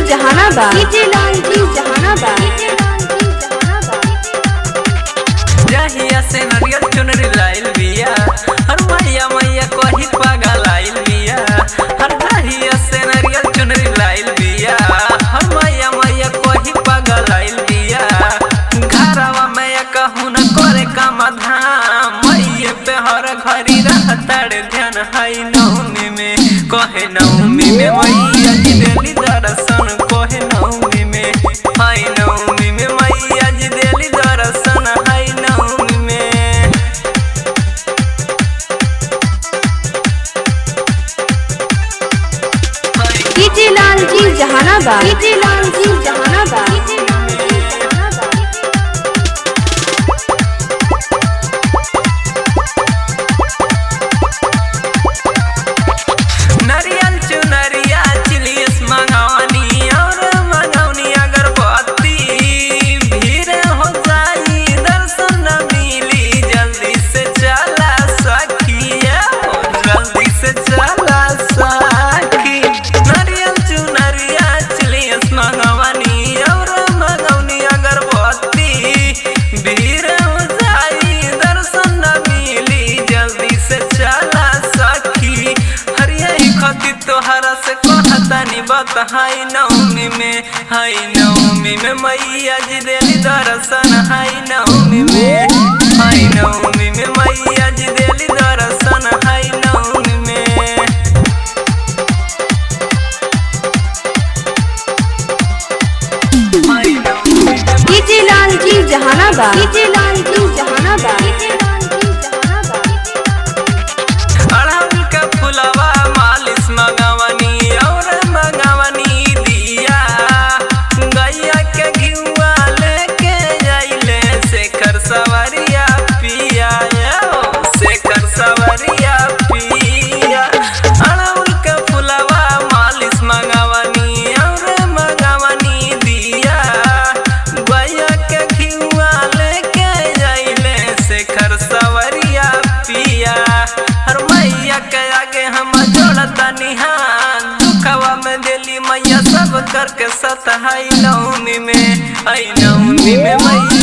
Jehanabad, DJ Lal ji Jehanabad. जहिया से नरियल चुनरी लाइल बिया, हर मैया मैया कोही पागल आइल बिया। हर जहिया से नरियल चुनरी लाइल बिया, हर मैया मैया कोही पागल आइल बिया। घरवा मैया कहूँ न करे काम धाम, मैये पे हर घड़ी रहताड़े ध्यान। हाई नवमी में कहे नवमी में मैया जी देली दर्शन, कहे नवमी में हाई नवमी में मैया जी देली दर्शन। हाई नवमी में डीजे लाल जी जहानाबाद, डीजे लाल जी जहानाबाद। नरियल चुनरिया चिलियस मंगवनी और मंगवनी अगरबत्ती। भीड़ हो जाई दर्शन न मिली, जल्दी से चला सखिया, जल्दी से चला सखी। नरियल चुनरिया चिलियस मंगवनी और मंगवनी अगरबत्ती। भीड़ हो जाई दर्शन न मिली, जल्दी से चला सखी। खती तोहरा से कहतानी बात। हाई नवमी में, हाई नवमी में मैया जी देली दर्शन। हाई नवमी में, हाई नवमी में मैया जी देली दर्शन। हाई नवमी में डीजे लाल जी जहानाबाद, डीजे लाल जी जहानाबाद। अड़हुल का फुलवा मालिश मंगवनी और मंगवनी दिया। गैया के घिउआ लेके जाइले शेखर सवरिया पिया, शेखर सवरिया पिया। अड़हुल का फुलवा मालिश मंगवनी और मंगवनी दिया। गैया के घिउआ लेके जाइले शेखर सवरिया पिया। हर मैया के आगे हम जोड़ता निहान, दुखवा में दिली मैया सब करके सत। हाई नवमी में, हाई नवमी में मैया